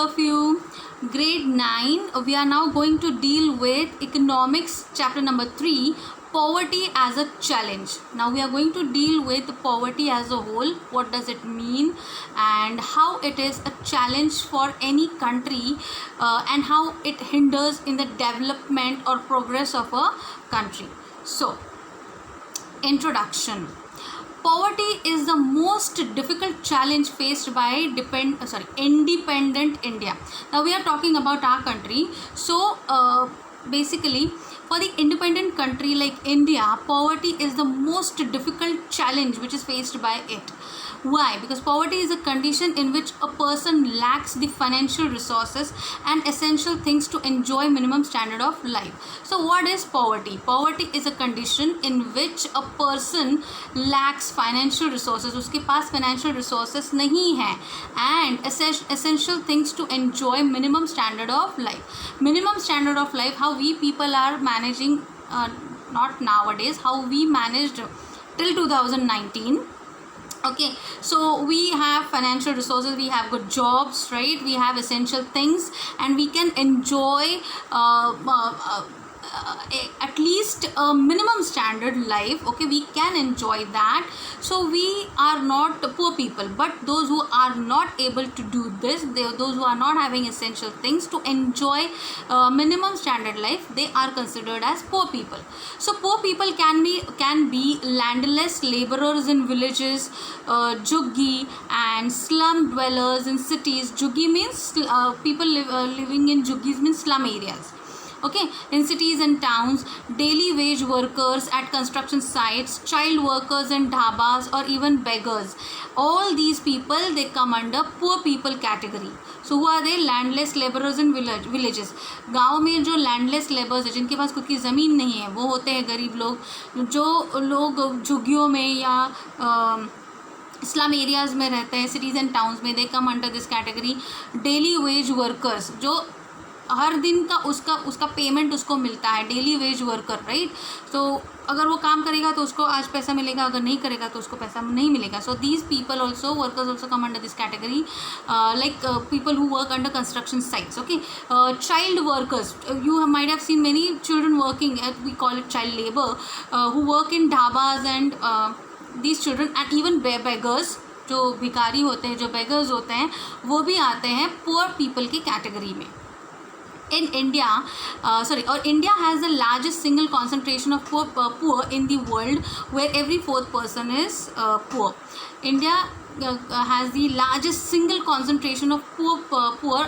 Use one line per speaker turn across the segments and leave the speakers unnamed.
of you. Grade 9. We are now going to deal with economics chapter number 3, poverty as a challenge. Now we are going to deal with poverty as a whole. What does it mean and how it is a challenge for any country and how it hinders in the development or progress of a country. So, introduction. Poverty is the most difficult challenge faced by independent India. Now we are talking about our country. So basically, for the independent country like India, poverty is the most difficult challenge which is faced by it. Why? Because poverty is a condition in which a person lacks the financial resources and essential things to enjoy minimum standard of life. So what is poverty? Poverty is a condition in which a person lacks financial resources. उसके पास financial resources नहीं है and essential things to enjoy minimum standard of life. Minimum standard of life, how we people are managing, not nowadays, how we managed till 2019. Okay, so we have financial resources, we have good jobs, right? We have essential things and we can enjoy at least a minimum standard life. Okay, we can enjoy that. So we are not poor people, but those who are not able to do this, those who are not having essential things to enjoy minimum standard life, they are considered as poor people. So poor people can be landless laborers in villages, juggi, and slum dwellers in cities. Juggi means people living in juggis means slum areas. Okay, in cities and towns, daily wage workers at construction sites, child workers in dhabas, or even beggars. All these people, they come under poor people category. So who are they? Landless laborers in villages. गाँव में जो landless laborers है, जिनके पास खुद की ज़मीन नहीं है, वो होते हैं गरीब लोग. जो लोग झुग्गियों में या स्लम एरियाज़ में रहते हैं, सिटीज़ एंड टाउन्स में, they come under this category. Daily wage workers, जो हर दिन का उसका पेमेंट उसको मिलता है, डेली वेज वर्कर, राइट? तो अगर वो काम करेगा तो उसको आज पैसा मिलेगा, अगर नहीं करेगा तो उसको पैसा नहीं मिलेगा. So these people also, workers also come under this category, like people who work under construction sites. Okay, child workers, you might have seen many children working at, we call it child labor, who work in dhabas and these children, and even beggars, जो भिखारी होते हैं, जो beggars होते हैं, वो भी आते हैं poor people की कैटेगरी में. In India, India has the largest single concentration of poor in the world, where every fourth person is poor. India has the largest single concentration of poor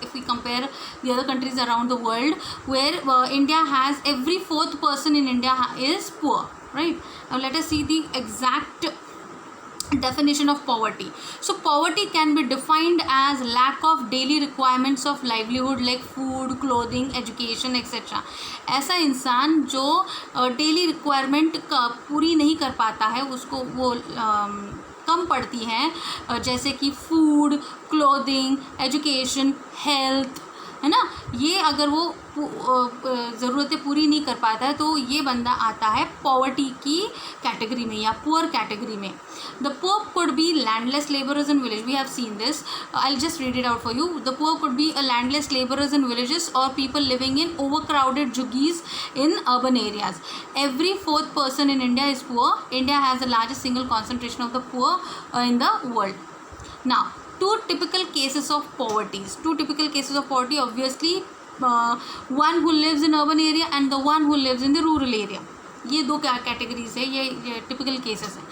if we compare the other countries around the world, where India has every fourth person in India is poor, right? Now let us see the exact definition of poverty. So poverty can be defined as lack of daily requirements of livelihood like food, clothing, education, etc. ऐसा इंसान जो daily requirement का पूरी नहीं कर पाता है, उसको वो कम पड़ती हैं, जैसे कि फूड, क्लोथिंग, एजुकेशन, हेल्थ, है ना, ये अगर वो ज़रूरतें पूरी नहीं कर पाता है तो ये बंदा आता है पॉवर्टी की कैटेगरी में या पुअर कैटेगरी में. The poor could be landless laborers in village. We have seen this. I'll just read it out for you. The poor could be a landless laborers in villages or people living in overcrowded juggis in urban areas. Every fourth person in India is poor. India has the largest single concentration of the poor in the world. Now, two typical cases of poverty. Obviously, one who lives in urban area and the one who lives in the rural area. ये दो categories है, ये typical cases हैं.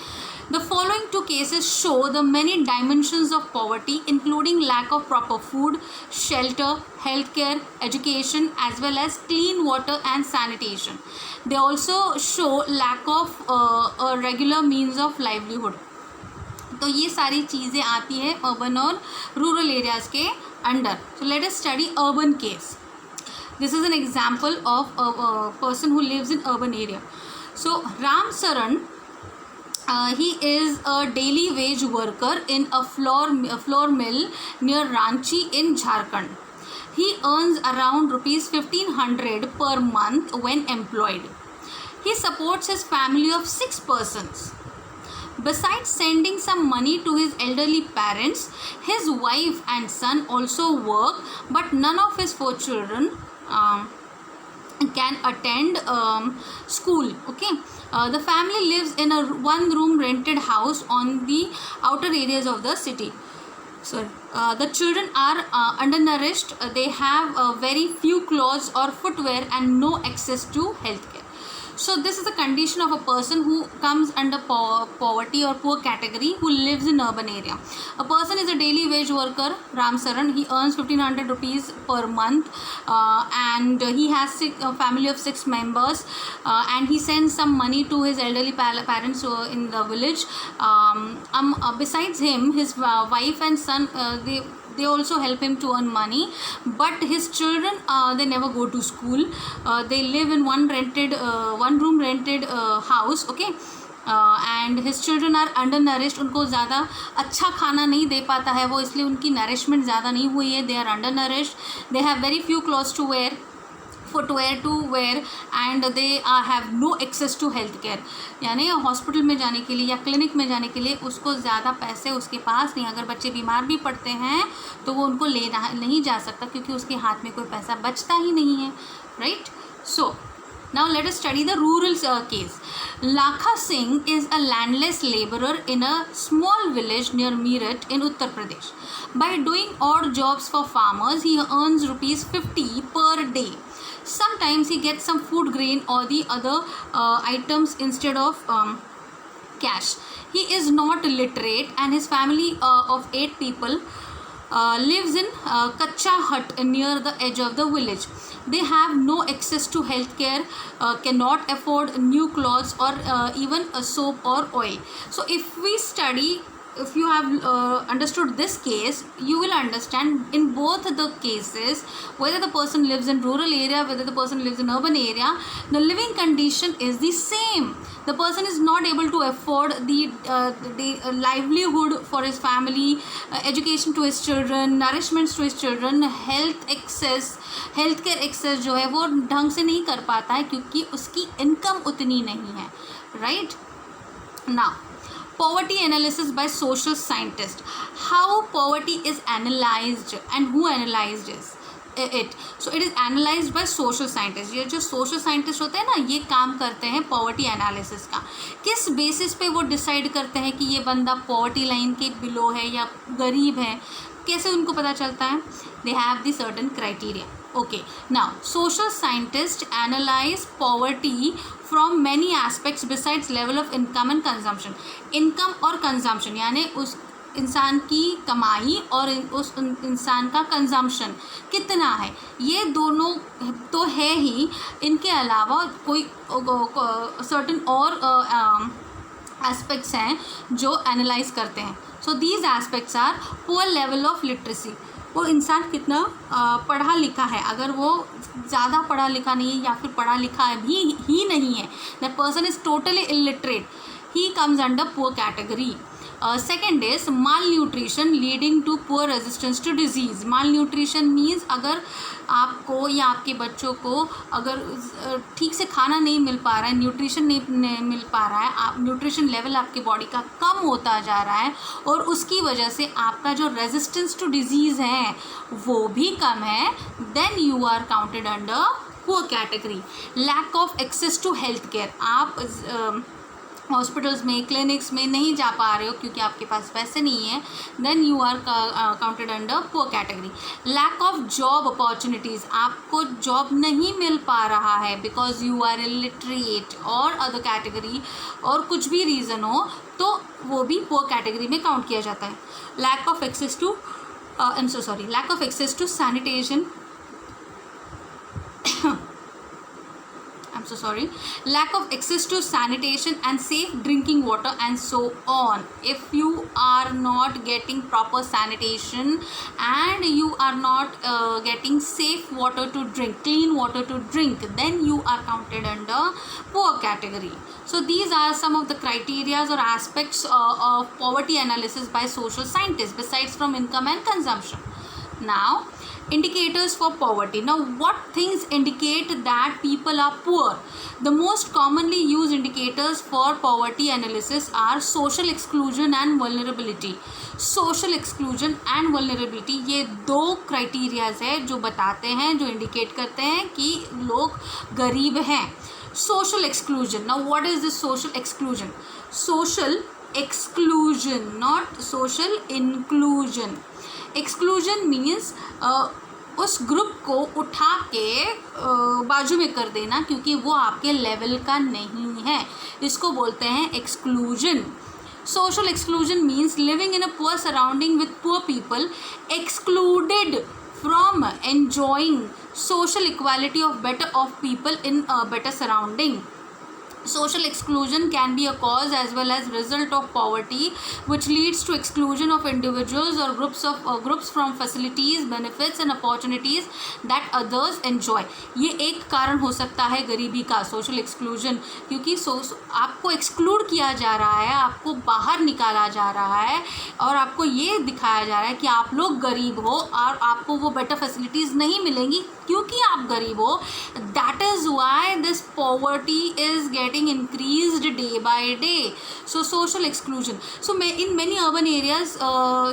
The following two cases show the many dimensions of poverty, including lack of proper food, shelter, healthcare, education, as well as clean water and sanitation. They also show lack of a regular means of livelihood. तो ये सारी चीज़ें आती है urban और rural areas के under. So let us study urban case. This is an example of a person who lives in urban area. So Ram Saran, he is a daily wage worker in a flour mill near Ranchi in Jharkhand. He earns around rupees 1500 per month when employed. He supports his family of 6 persons. Besides sending some money to his elderly parents, his wife and son also work, but none of his 4 children can attend school. Okay, the family lives in a one-room rented house on the outer areas of the city. So the children are undernourished. They have very few clothes or footwear and no access to healthcare. So this is the condition of a person who comes under poverty or poor category, who lives in urban area. A person is a daily wage worker, Ram Saran. He earns 1500 rupees per month, and he has a family of 6 members, and he sends some money to his elderly parents in the village. Besides him, his wife and son, they also help him to earn money, but his children, they never go to school. They live in one room rented house. Okay, and his children are undernourished. उनको ज़्यादा अच्छा खाना नहीं दे पाता है वो, इसलिए उनकी नरिशमेंट ज़्यादा नहीं हुई है. They are undernourished. They have very few clothes to wear, footwear to wear, and they have no access to health care. यानी हॉस्पिटल में जाने के लिए या क्लिनिक में जाने के लिए उसको ज़्यादा पैसे उसके पास नहीं. अगर बच्चे बीमार भी पड़ते हैं तो वो उनको लेना नहीं जा सकता क्योंकि उसके हाथ में कोई पैसा बचता ही नहीं है. Right. So now let us study the rural case. Lakha Singh is a landless laborer in a small village near Meerut in Uttar Pradesh. By doing odd jobs for farmers, he earns rupees 50 per day. Sometimes he gets some food grain or the other items instead of cash. He is not literate and his family of 8 people lives in kacha hut near the edge of the village. They have no access to healthcare, cannot afford new clothes or even a soap or oil. So if we study, if you have understood this case, you will understand in both the cases, whether the person lives in rural area, whether the person lives in urban area, the living condition is the same. The person is not able to afford the livelihood for his family, education to his children, nourishments to his children, health care access जो है वो ढंग से नहीं कर पाता है क्योंकि उसकी इनकम उतनी नहीं है. Right. Now poverty analysis by social scientist. How poverty is analyzed and who analyzed it? So it is analyzed by social scientists. ये जो social scientist होते हैं ना, ये काम करते हैं poverty analysis का. किस basis पे वो decide करते हैं कि ये बंदा poverty line के below है या गरीब है? कैसे उनको पता चलता है? They have the certain criteria. Okay, now social scientists analyze poverty from many aspects besides level of income and consumption. Income और consumption यानी उस इंसान की कमाई और उस इंसान का कंजम्पशन कितना है, ये दोनों तो है ही. इनके अलावा कोई सर्टेन और एस्पेक्ट्स हैं जो एनालाइज करते हैं. So these aspects are poor level of literacy. वो इंसान कितना पढ़ा लिखा है. अगर वो ज़्यादा पढ़ा लिखा नहीं है या फिर पढ़ा लिखा भी ही नहीं है, that person is totally illiterate, he comes under poor category. Second is malnutrition leading to poor resistance to disease. Malnutrition means अगर आपको या आपके बच्चों को अगर ठीक से खाना नहीं मिल पा रहा है, न्यूट्रिशन नहीं मिल पा रहा है, आप न्यूट्रिशन लेवल आपके बॉडी का कम होता जा रहा है और उसकी वजह से आपका जो रेजिस्टेंस टू डिजीज़ है वो भी कम है, then you are counted under poor category. Lack of access to health care. आप हॉस्पिटल्स में, क्लिनिक्स में नहीं जा पा रहे हो क्योंकि आपके पास पैसे नहीं है, then you are counted under poor category. Lack of job opportunities. आपको जॉब नहीं मिल पा रहा है बिकॉज यू आर इलिटरेट और अदर कैटेगरी और कुछ भी रीज़न हो तो वो भी पुअर कैटेगरी में काउंट किया जाता है. Lack of access to lack of access to sanitation. I'm so sorry. Lack of access to sanitation and safe drinking water and so on. If you are not getting proper sanitation and you are not getting safe water to drink, clean water to drink, then you are counted under poor category. So these are some of the criteria or aspects of poverty analysis by social scientists besides from income and consumption. Now Indicators for poverty. Now, what things indicate that people are poor? The most commonly used indicators for poverty analysis are social exclusion and vulnerability. Social exclusion and vulnerability, ये दो criterias है जो बताते हैं, जो indicate करते हैं कि लोग गरीब हैं. Social exclusion. Now, what is this social exclusion? Social exclusion, not social inclusion. Exclusion means उस ग्रुप को उठा के बाजू में कर देना क्योंकि वो आपके लेवल का नहीं है, इसको बोलते हैं exclusion. Social exclusion means living in a poor surrounding with poor people, excluded from enjoying social equality of better off people in a better surrounding. Social exclusion can be a cause as well as result of poverty, which leads to exclusion of individuals or groups from facilities, benefits and opportunities that others enjoy. ये एक कारण हो सकता है गरीबी का, social exclusion, क्योंकि आपको exclude किया जा रहा है, आपको बाहर निकाला जा रहा है और आपको ये दिखाया जा रहा है कि आप लोग गरीब हो और आपको वो better facilities नहीं मिलेंगी क्योंकि आप गरीब हो. That is why this poverty is getting increased day by day. So social exclusion. So in many urban areas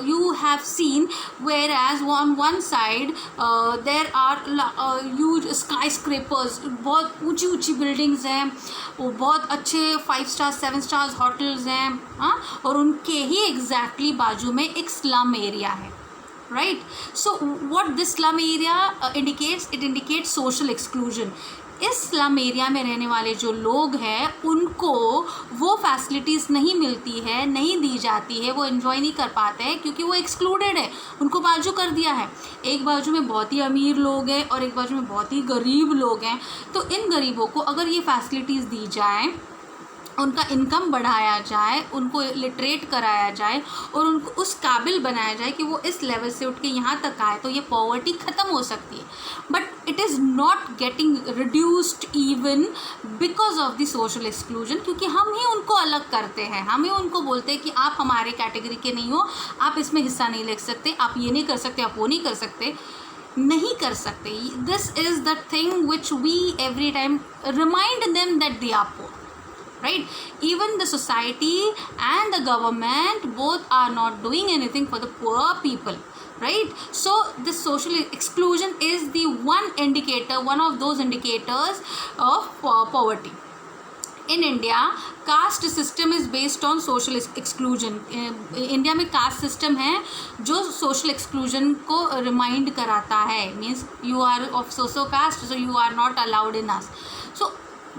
you have seen, whereas on one side there are huge skyscrapers, बहुत ऊंची ऊंची buildings हैं, वो बहुत अच्छे 5 stars 7 stars hotels हैं, हाँ, और उनके ही exactly बाजू में एक slum area है. Right? So what this slum area indicates? It indicates social exclusion. इस स्लम एरिया में रहने वाले जो लोग हैं उनको वो फैसिलिटीज़ नहीं मिलती है, नहीं दी जाती है, वो एंजॉय नहीं कर पाते हैं क्योंकि वो एक्सक्लूडेड है, उनको बाजू कर दिया है. एक बाजू में बहुत ही अमीर लोग हैं और एक बाजू में बहुत ही गरीब लोग हैं. तो इन गरीबों को अगर ये फैसिलिटीज़ दी जाए, उनका इनकम बढ़ाया जाए, उनको लिटरेट कराया जाए और उनको उस काबिल बनाया जाए कि वो इस लेवल से उठ के यहाँ तक आए, तो ये पॉवर्टी ख़त्म हो सकती है. But it is not getting reduced even because of the social exclusion, क्योंकि हम ही उनको अलग करते हैं, हम ही उनको बोलते हैं कि आप हमारे कैटेगरी के नहीं हो, आप इसमें हिस्सा नहीं ले सकते, आप ये नहीं कर सकते, आप वो नहीं कर सकते, नहीं कर सकते. This is the thing which we every time remind them that they are poor. Right? Even the society and the government both are not doing anything for the poor people. Right? So this social exclusion is the one indicator, one of those indicators of poverty. In India, caste system is based on social exclusion. India में caste system है जो social exclusion को remind कराता है. Means you are of so caste, so you are not allowed in us. So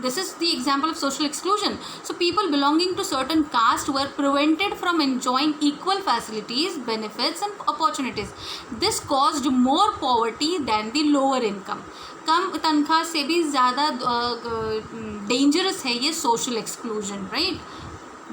this is the example of social exclusion. So people belonging to certain caste were prevented from enjoying equal facilities, benefits and opportunities. This caused more poverty than the lower income. कम तनख्वाह से भी ज़्यादा dangerous है ये social exclusion, right?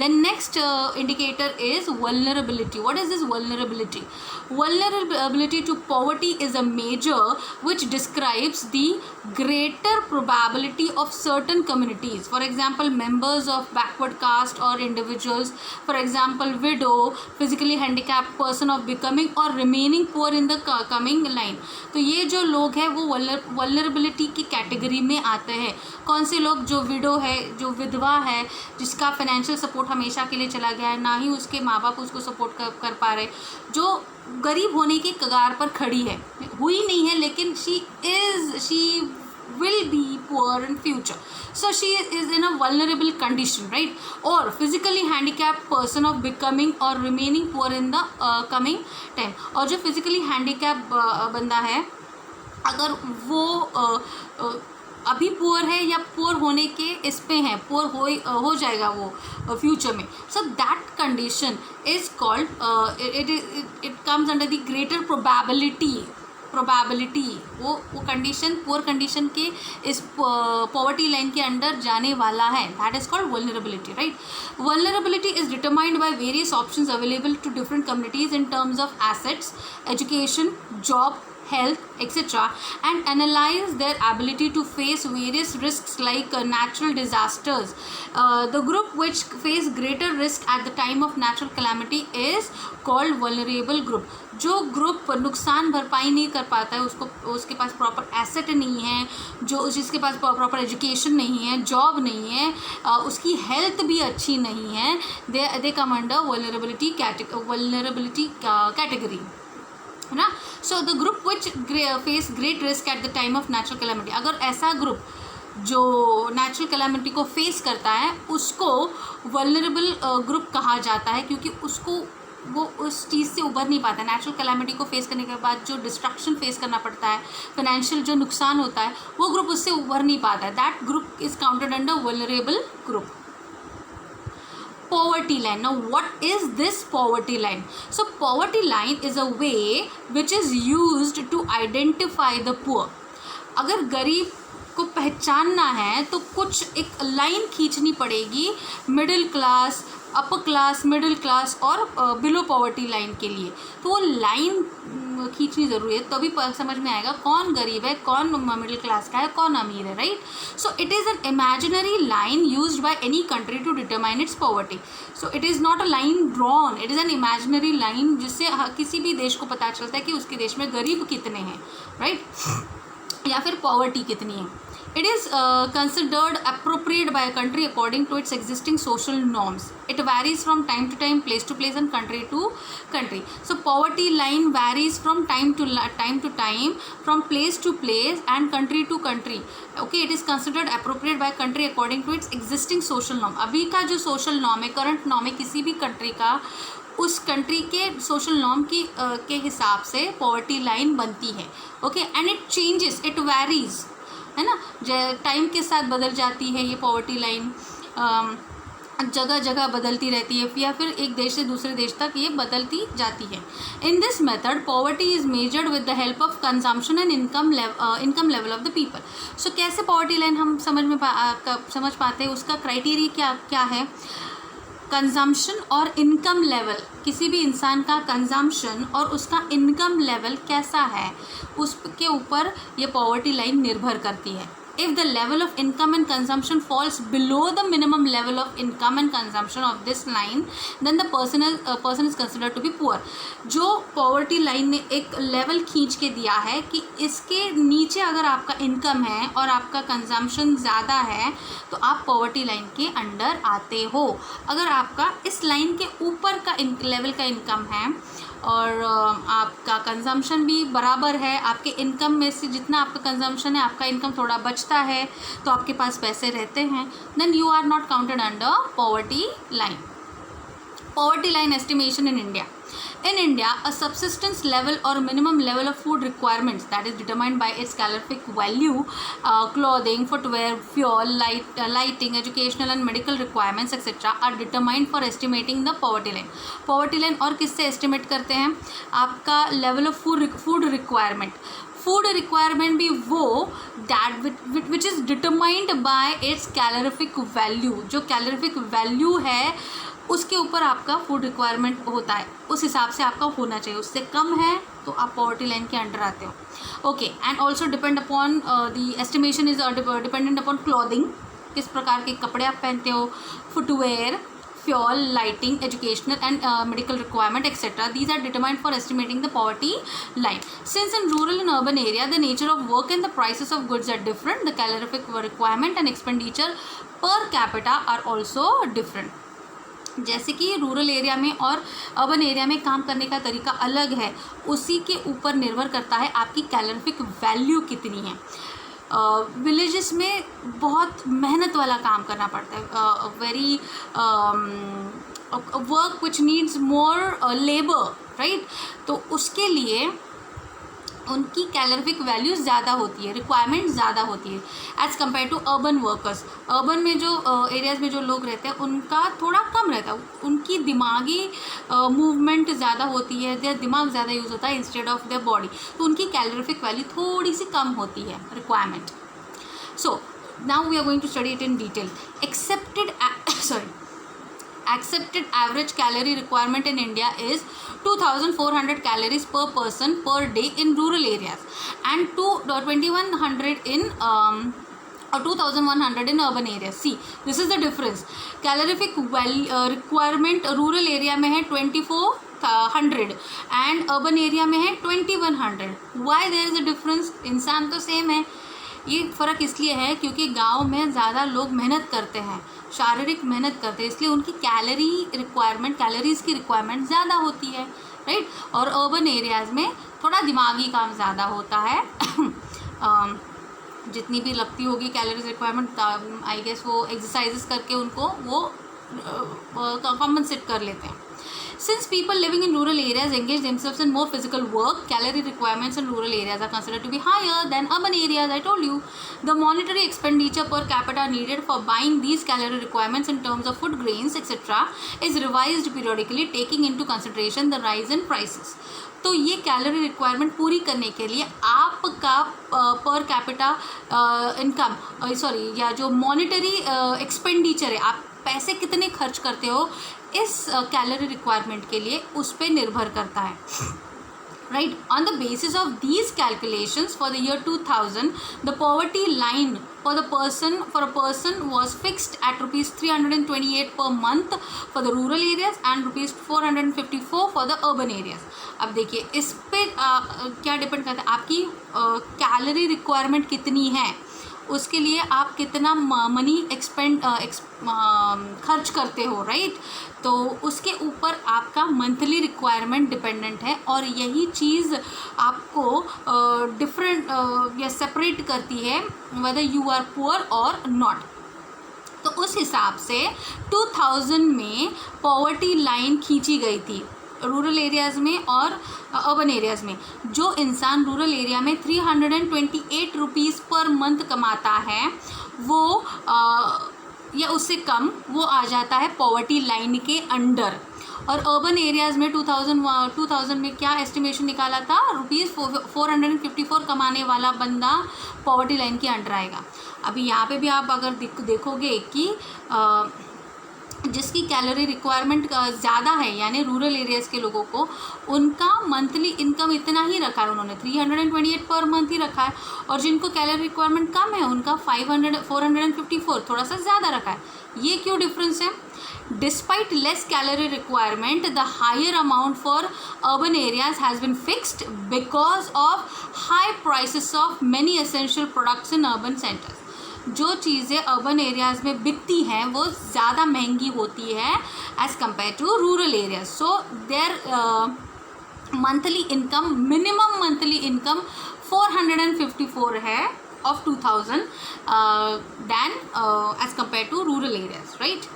The next indicator is vulnerability. What is this vulnerability? Vulnerability to poverty is a measure which describes the greater probability of certain communities. For example, members of backward caste or individuals, for example, widow, physically handicapped person of becoming or remaining poor in the coming line. तो ये जो लोग हैं वो vulnerability की category में आते हैं. कौन से लोग? जो विडो है, जो विधवा है, जिसका फाइनेंशियल सपोर्ट हमेशा के लिए चला गया है, ना ही उसके माँ बाप उसको सपोर्ट कर पा रहे, जो गरीब होने की कगार पर खड़ी है, हुई नहीं है लेकिन she will be poor in future, so she is in a vulnerable condition, right? Or physically handicapped person of becoming or remaining poor in the coming time. और जो physically handicapped बंदा है, अगर वो अभी पुअर है या पुअर होने के इस पे है, पुअर हो जाएगा वो फ्यूचर में, so that condition is called, it comes under the greater probability. वो कंडीशन पुअर कंडीशन के इस पॉवर्टी लाइन के अंडर जाने वाला है. That is called vulnerability, right? Vulnerability is determined by various options available to different communities in terms of assets, education, job, health, etc., and analyze their ability to face various risks like natural disasters. The group which face greater risk at the time of natural calamity is called vulnerable group. जो group नुकसान भरपाई नहीं कर पाता है, उसके पास proper asset नहीं है, जिसके पास प्रॉपर एजुकेशन नहीं है, जॉब नहीं है, उसकी हेल्थ भी अच्छी नहीं है, दे कम अंडर वल्नरेबिलिटी कैटेगरी, है ना. So the group which face great risk at the time of natural calamity, अगर ऐसा ग्रुप जो नेचुरल कैलेमिटी को फेस करता है उसको वल्नरेबल ग्रुप कहा जाता है, क्योंकि वो उस चीज़ से उबर नहीं पाता. नेचुरल कैलेमिटी को फेस करने के बाद जो डिस्ट्रक्शन फेस करना पड़ता है, फाइनेंशियल जो नुकसान होता है, वो ग्रुप उससे उबर नहीं पाता है. That group is counted under vulnerable group. Poverty line. Now what is this poverty line? So poverty line is a way which is used to identify the poor. अगर गरीब को पहचानना है तो कुछ एक लाइन खींचनी पड़ेगी middle class, upper class, middle class और बिलो पॉवर्टी लाइन के लिए. तो वो लाइन खींचनी ज़रूरी है, तभी समझ में आएगा कौन गरीब है, कौन मिडिल क्लास का है, कौन अमीर है, right. So it is an imaginary line used by any country to determine its poverty. So it is not a line drawn, it is an imaginary line जिससे किसी भी देश को पता चलता है कि उसके देश में गरीब कितने हैं, राइट, या फिर पॉवर्टी कितनी है. It is considered appropriate by a country according to its existing social norms. It varies from time to time, place to place, and country to country. So poverty line varies from time to time, from place to place and country to country. Okay, it is considered appropriate by a country according to its existing social norm. अभी का जो social norm है, current norm है किसी भी country का, उस country के सोशल नॉर्म के हिसाब से पॉवर्टी लाइन बनती है. Okay, and it changes, it varies, है ना, टाइम के साथ बदल जाती है ये पॉवर्टी लाइन, जगह जगह बदलती रहती है, या फिर एक देश से दूसरे देश तक ये बदलती जाती है. In this method poverty is measured with the help of consumption and income level of the people. So कैसे पॉवर्टी लाइन हम समझ पाते हैं, उसका क्राइटेरिया क्या है. कंजम्पशन और इनकम लेवल, किसी भी इंसान का कंजम्पशन और उसका इनकम लेवल कैसा है, उसके ऊपर ये पॉवर्टी लाइन निर्भर करती है. If the level of income and consumption falls below the minimum level of income and consumption of this line, then the person is considered to be poor. जो poverty line ने एक level खींच के दिया है कि इसके नीचे अगर आपका income है और आपका consumption ज़्यादा है तो आप poverty line के अंडर आते हो. अगर आपका इस line के ऊपर का level का income है और आपका कंजम्पशन भी बराबर है, आपके इनकम में से जितना आपका कंजम्पशन है आपका इनकम थोड़ा बचता है तो आपके पास पैसे रहते हैं, then you are not counted under poverty line. Poverty line estimation in India. In India, a subsistence level or minimum level of food requirements that is determined by its calorific value, clothing, footwear, fuel, lighting, educational and medical requirements etc. are determined for estimating the poverty line. Poverty line और किससे estimate करते हैं, आपका level of food requirement. Food requirement भी वो that which is determined by it's calorific value. जो calorific value है उसके ऊपर आपका फूड रिक्वायरमेंट होता है, उस हिसाब से आपका होना चाहिए. उससे कम है तो आप पॉवर्टी लाइन के अंडर आते हो. Okay, and also depend upon the estimation is dependent upon clothing, किस प्रकार के कपड़े आप पहनते हो, footwear, fuel, lighting, educational and medical requirement etc. These are determined for estimating the poverty line. Since in rural and urban area the nature of work and the prices of goods are different, the calorific requirement and expenditure per capita are also different. जैसे कि rural area में और urban area में काम करने का तरीका अलग है, उसी के ऊपर निर्भर करता है आपकी कैलोरिफिक वैल्यू कितनी है. विलेजेस में बहुत मेहनत वाला काम करना पड़ता है, very work which needs more labour, right. तो उसके लिए उनकी कैलोरिफिक वैल्यू ज़्यादा होती है, रिक्वायरमेंट ज़्यादा होती है as compare to urban workers. Urban में जो एरियाज़ में जो लोग रहते हैं उनका थोड़ा कम रहता है, उनकी दिमागी मूवमेंट ज़्यादा होती है, देयर दिमाग ज़्यादा यूज़ होता है इंस्टेड ऑफ देयर बॉडी, तो उनकी कैलोरिफिक वैल्यू थोड़ी सी कम होती है requirement. So now we are going to study it in detail. accepted average calorie requirement in India is 2400 calories per person per day in rural areas and 2100 in or 2100 in urban areas. See, this is the difference. Calorific requirement rural area में है 2400 and urban area में है 2100. Why there is a difference? इंसान तो same है. ये फ़र्क इसलिए है क्योंकि गांव में ज़्यादा लोग मेहनत करते हैं, शारीरिक मेहनत करते हैं, इसलिए उनकी कैलोरीज़ की रिक्वायरमेंट ज़्यादा होती है, राइट. और अर्बन एरियाज़ में थोड़ा दिमागी काम ज़्यादा होता है. जितनी भी लगती होगी कैलोरीज रिक्वायरमेंट, आई गेस वो एक्सरसाइजेस करके उनको वो कॉम्पनसेट कर लेते हैं. Since people living in rural areas engage themselves in more physical work, calorie requirements in rural areas are considered to be higher than urban areas. I told you, the monetary expenditure per capita needed for buying these calorie requirements in terms of food, grains, etc. is revised periodically, taking into consideration the rise in prices. तो ये calorie requirement पूरी करने के लिए आपका per capita income या जो monetary expenditure है, आप पैसे कितने खर्च करते हो इस कैलोरी रिक्वायरमेंट के लिए, उस पर निर्भर करता है, right. On the basis of these calculations for the year 2000, the poverty line for a person was fixed at rupees 328 per month for the rural areas and rupees 454 for the urban areas. अब देखिए इस पे क्या depend करता है, आपकी calorie requirement कितनी है, उसके लिए आप कितना मनी खर्च करते हो, राइट. तो उसके ऊपर आपका मंथली रिक्वायरमेंट डिपेंडेंट है और यही चीज़ आपको डिफरेंट या सेपरेट करती है वेदर यू आर पुअर और नॉट. तो उस हिसाब से 2000 में पॉवर्टी लाइन खींची गई थी रूरल एरियाज़ में और अर्बन एरियाज़ में. जो इंसान रूरल एरिया में 328 रुपीज़ पर मंथ कमाता है वो या उससे कम, वो आ जाता है पॉवर्टी लाइन के अंडर. और अर्बन एरियाज़ में 2000 में क्या एस्टिमेशन निकाला था, रुपीज़ 454 कमाने वाला बंदा पॉवर्टी लाइन के अंडर आएगा. अभी यहाँ पे भी आप अगर देखोगे कि जिसकी कैलोरी रिक्वायरमेंट ज़्यादा है यानी रूरल एरियाज़ के लोगों को, उनका मंथली इनकम इतना ही रखा है, उन्होंने 328 पर मंथ ही रखा है. और जिनको कैलोरी रिक्वायरमेंट कम है उनका 454 थोड़ा सा ज़्यादा रखा है. ये क्यों डिफरेंस है? Despite less calorie requirement, the higher amount for urban areas has been fixed because of high prices of many essential products in urban centers. जो चीज़ें अर्बन एरियाज़ में बिकती हैं वो ज़्यादा महंगी होती है as compare to rural areas. So their monthly income, minimum monthly income 454 है of 2000 than as compared to rural areas, right.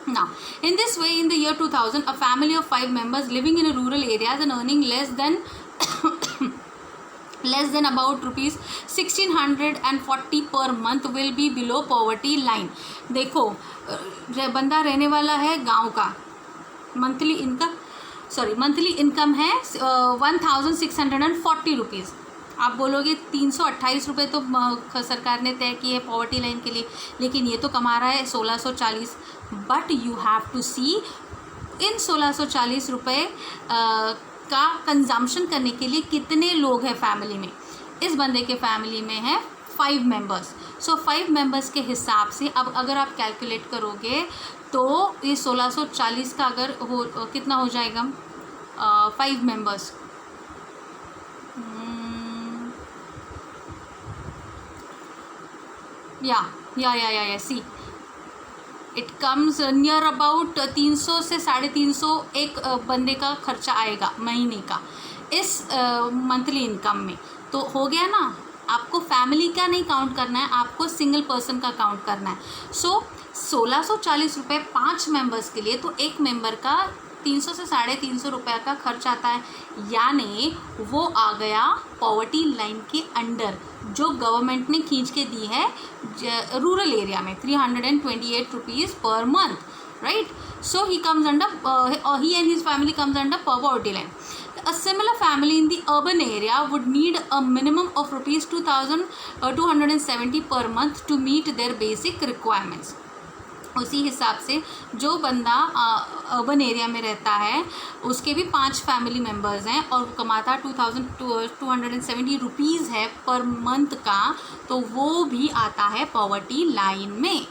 Now, in this way, in the year 2000, a family of 5 members living in a rural areas and earning less than about rupees 1640 per month will be below poverty line. देखो बंदा रहने वाला है गांव का, monthly income है 1640 rupees. आप बोलोगे 328 रुपये तो सरकार ने तय किए पॉवर्टी लाइन के लिए, लेकिन ये तो कमा रहा है 1640. बट यू हैव टू सी इन 1640 रुपये का कंजम्पशन करने के लिए कितने लोग हैं फैमिली में. इस बंदे के फैमिली में है 5 मेंबर्स. सो 5 मेंबर्स के हिसाब से अब अगर आप कैलकुलेट करोगे तो ये 1640 का अगर हो कितना हो जाएगा 5 मेंबर्स. या see it comes near about 300 से 350 एक बंदे का खर्चा आएगा महीने का इस मंथली इनकम में. तो हो गया ना, आपको फैमिली का नहीं काउंट करना है, आपको सिंगल पर्सन का काउंट करना है. सो 1640 रुपये 5 मेंबर्स के लिए, तो एक मेंबर का 300 से 350 रुपये का खर्च आता है, यानी वो आ गया पॉवर्टी लाइन के अंडर जो गवर्नमेंट ने खींच के दी है रूरल एरिया में 328 rupees per month, right. So he comes under he and his family comes under poverty line. A similar family in the urban area would need a minimum of rupees 2270 per month to meet their basic requirements. उसी हिसाब से जो बंदा urban area में रहता है उसके भी 5 फैमिली मेम्बर्स हैं और कमाता 2270 रुपीज़ है पर मंथ का, तो वो भी आता है पॉवर्टी लाइन में,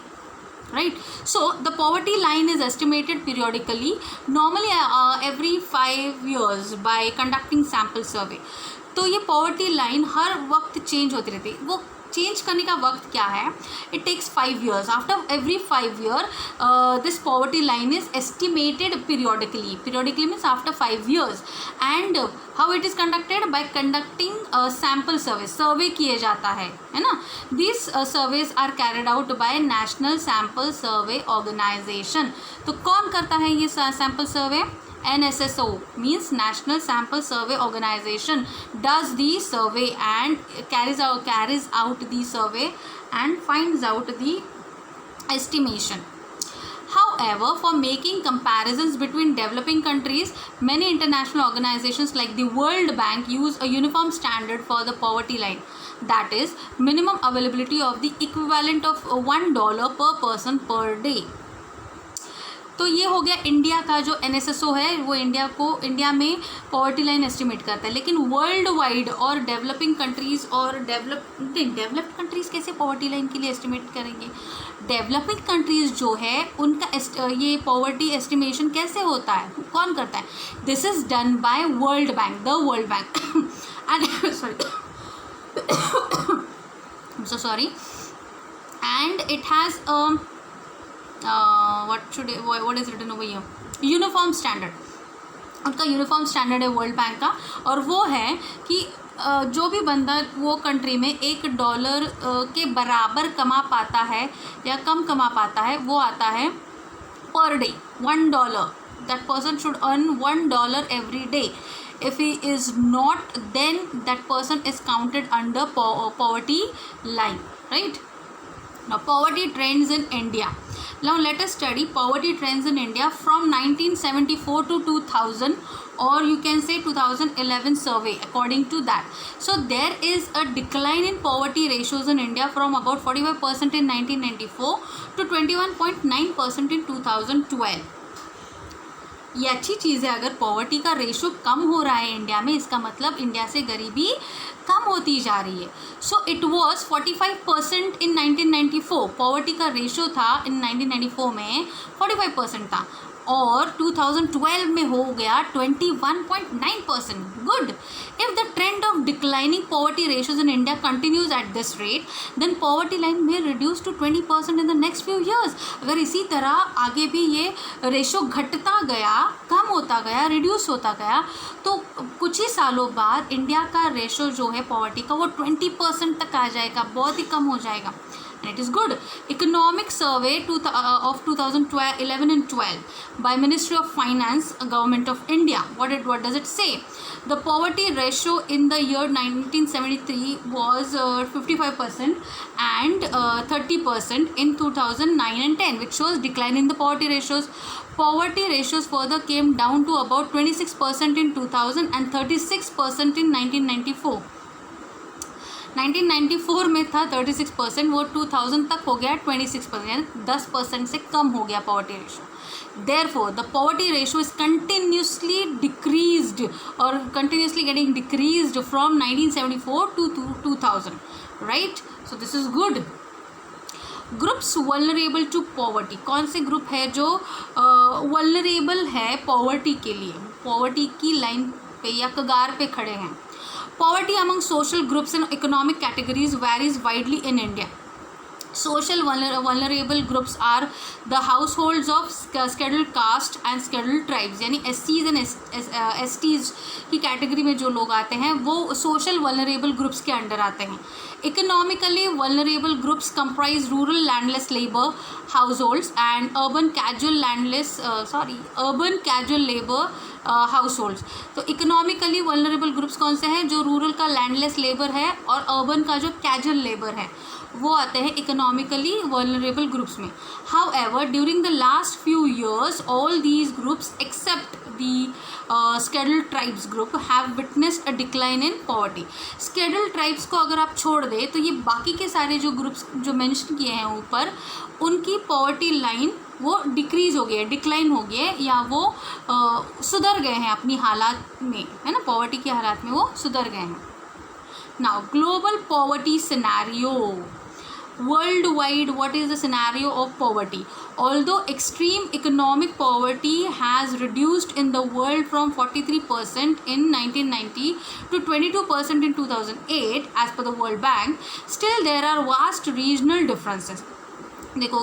right? So the poverty line is estimated periodically, normally every 5 years by conducting sample survey. तो ये पॉवर्टी लाइन हर वक्त चेंज होती रहती है। वो चेंज करने का वक्त क्या है? It takes 5 years. After every 5 year this poverty line is estimated periodically. Periodically means after 5 years. And how it is conducted? By conducting sample survey. सर्वे किए जाता है ना? These surveys are carried out by National Sample Survey Organization. तो कौन करता है ये sample survey? NSSO means National Sample Survey Organization does the survey and carries out the survey and finds out the estimation. However, for making comparisons between developing countries, many international organizations like the World Bank use a uniform standard for the poverty line. That is minimum availability of the equivalent of $1 per person per day. तो ये हो गया India का जो NSSO है, वो India में poverty line estimate करता है। लेकिन वर्ल्ड वाइड और डेवलपिंग कंट्रीज़ और डेवलप्ड कंट्रीज़ कैसे पॉवर्टी लाइन के लिए एस्टिमेट करेंगे? डेवलपिंग कंट्रीज़ जो है उनका ये पॉवर्टी एस्टिमेशन कैसे होता है, कौन करता है? This is done by world bank, the World bank and sorry and it has what is written over here? Uniform standard, उनका यूनिफॉर्म स्टैंडर्ड है वर्ल्ड बैंक का, और वो है कि जो भी बंदा वो कंट्री में $1 के बराबर कमा पाता है या कम कमा पाता है, वो आता है per day $1. That person should earn $1 every day. If he is not, then that person is counted under poverty line, right? Now poverty trends in India. Now let us study poverty trends in India from 1974 to 2000, or you can say 2011 survey. According to that, so there is a decline in poverty ratios in India from about 45% in 1994 to 21.9% in 2012. ये अच्छी चीज़ है। अगर poverty का ratio कम हो रहा है India में, इसका मतलब इंडिया से गरीबी कम होती जा रही है। So it was 45% in 1994, poverty का रेशो था इन 1994 में 45% था, और 2012 में हो गया 21.9%. Good. If the trend of declining poverty ratios in India continues at this rate, then poverty line में reduce to 20% in the next few years. अगर इसी तरह आगे भी ये रेशो घटता गया, कम होता गया, रिड्यूस होता गया, तो कुछ ही सालों बाद इंडिया का रेशो जो है पॉवर्टी का वो 20% तक आ जाएगा, बहुत ही कम हो जाएगा. It is good. Economic survey of 2011 and 12 by Ministry of Finance, Government of India. What does it say? The poverty ratio in the year 1973 was 55% and 30% in 2009 and 10, which shows decline in the poverty ratios. Poverty ratios further came down to about 26% in 2000 and 36% in 1994. 1994 में था 36%, वो 2000 तक हो गया 26%, यानी 10% से कम हो गया poverty ratio. Therefore, the poverty ratio is continuously decreased or continuously getting decreased from 1974 to 2000, right? So this is good. Groups vulnerable to poverty, कौन से ग्रुप है जो वल्नरेबल है पॉवर्टी के लिए, पॉवर्टी की लाइन पे या कगार पे खड़े हैं? Poverty among social groups and economic categories varies widely in India. Social vulnerable groups are the households of scheduled caste and scheduled tribes, यानी SCs and STs की कैटेगरी में जो लोग आते हैं वो social vulnerable groups के अंडर आते हैं. Economically vulnerable groups comprise rural landless labor households and urban casual labor house holds. तो इकोनॉमिकली वल्नरेबल ग्रुप्स कौन से हैं? जो रूरल का लैंडलेस लेबर है और अर्बन का जो कैजुअल लेबर है वो आते हैं इकोनॉमिकली वल्नरेबल ग्रुप्स में। However during the last few years all these groups except the scheduled tribes group have witnessed a decline in poverty. scheduled tribes को अगर आप छोड़ दें तो ये बाकी के सारे जो ग्रुप्स जो मेंशन किए हैं ऊपर, उनकी पॉवर्टी लाइन वो डिक्रीज़ हो गई है, डिक्लाइन हो गई है, या वो सुधर गए हैं अपनी हालात में, है ना, पॉवर्टी की हालात में वो सुधर गए हैं। Now global poverty scenario worldwide, what is the scenario of poverty? Although extreme economic poverty has reduced in the world from 43% in 1990 to 22% in 2008 as per the World Bank, still there are vast regional differences. देखो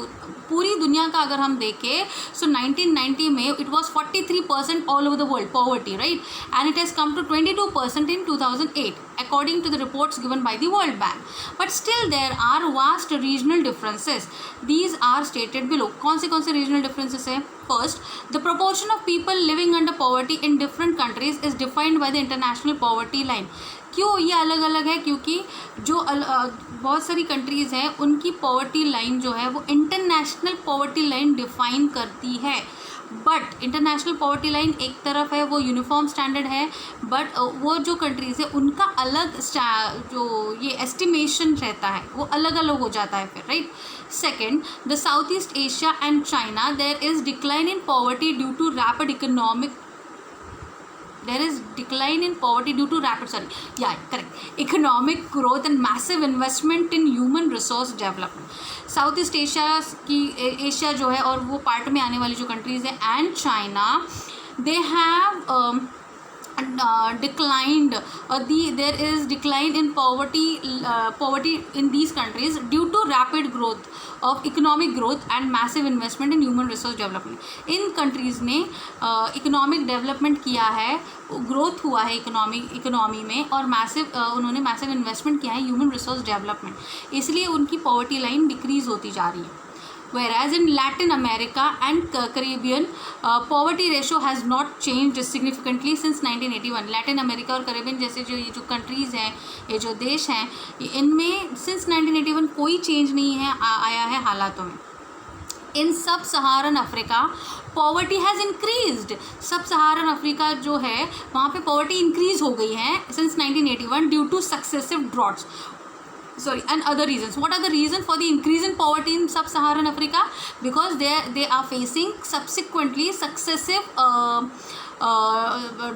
पूरी दुनिया का अगर हम देखें, so 1990 में it was 43% all over the world poverty, right, and it has come to 22% in 2008 according to the reports given by the World Bank. But still there are vast regional differences, these are stated below. कौन से regional differences है? First, the proportion of people living under poverty in different countries is defined by the international poverty line. क्यों ये अलग अलग है? क्योंकि जो बहुत सारी कंट्रीज़ हैं उनकी पॉवर्टी लाइन जो है वो इंटरनेशनल पॉवर्टी लाइन डिफाइन करती है। बट इंटरनेशनल पॉवर्टी लाइन एक तरफ है, वो यूनिफॉर्म स्टैंडर्ड है, बट वो जो कंट्रीज़ है उनका अलग जो ये एस्टिमेशन रहता है वो अलग अलग हो जाता है फिर, right. Second, the South East Asia and China there is decline in poverty due to rapid economic there is decline in poverty due to economic growth and massive investment in human resource development. South East Asia जो है और वो part में आने वाली जो countries है and China, they have declined, there is decline in poverty in these countries due to rapid growth of economic growth and massive investment in human resource development. In countries ने economic development किया है, growth हुआ है economy में, और उन्होंने massive investment किया है ह्यूमन रिसोर्स डेवलपमेंट, इसलिए उनकी पॉवर्टी लाइन डिक्रीज़ होती जा रही है। Whereas in Latin America and Caribbean, poverty ratio has not changed significantly since 1981. Latin America और Caribbean जैसे ये जो कंट्रीज़ हैं, ये जो देश हैं, इनमें since 1981 कोई चेंज नहीं है आया है हालातों में। इन सब सहारन अफ्रीका पॉवर्टी हैज़ इंक्रीज्ड। सब सहारन अफ्रीका जो है वहाँ पे पॉवर्टी इंक्रीज़ हो गई है since 1981 due two successive droughts, and other reasons. What are the reasons for the increase in poverty in sub-Saharan Africa? Because they are facing subsequently successive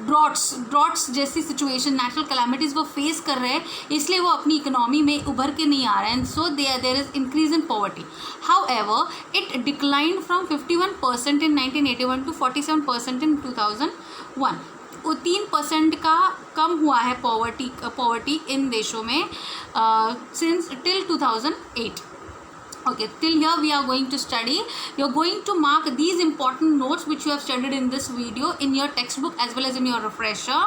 droughts जैसी situation, natural calamities वो face कर रहे हैं, इसलिए वो अपनी economy में उभर के नहीं आ रहे हैं, so there is increase in poverty. However it declined from 51% in 1981 to 47% in 2001। 3% का कम हुआ है पॉवर्टी इन देशों में since till 2008। Okay, till here we are going to study. You're going to mark these important notes which you have studied in this video in your textbook as well as in your refresher.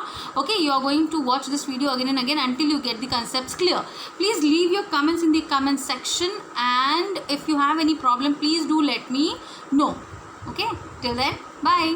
Okay, you are going to watch this video again and again until you get the concepts clear. Please leave your comments in the comment section, and if you have any problem, please do let me know. Okay, till then, bye.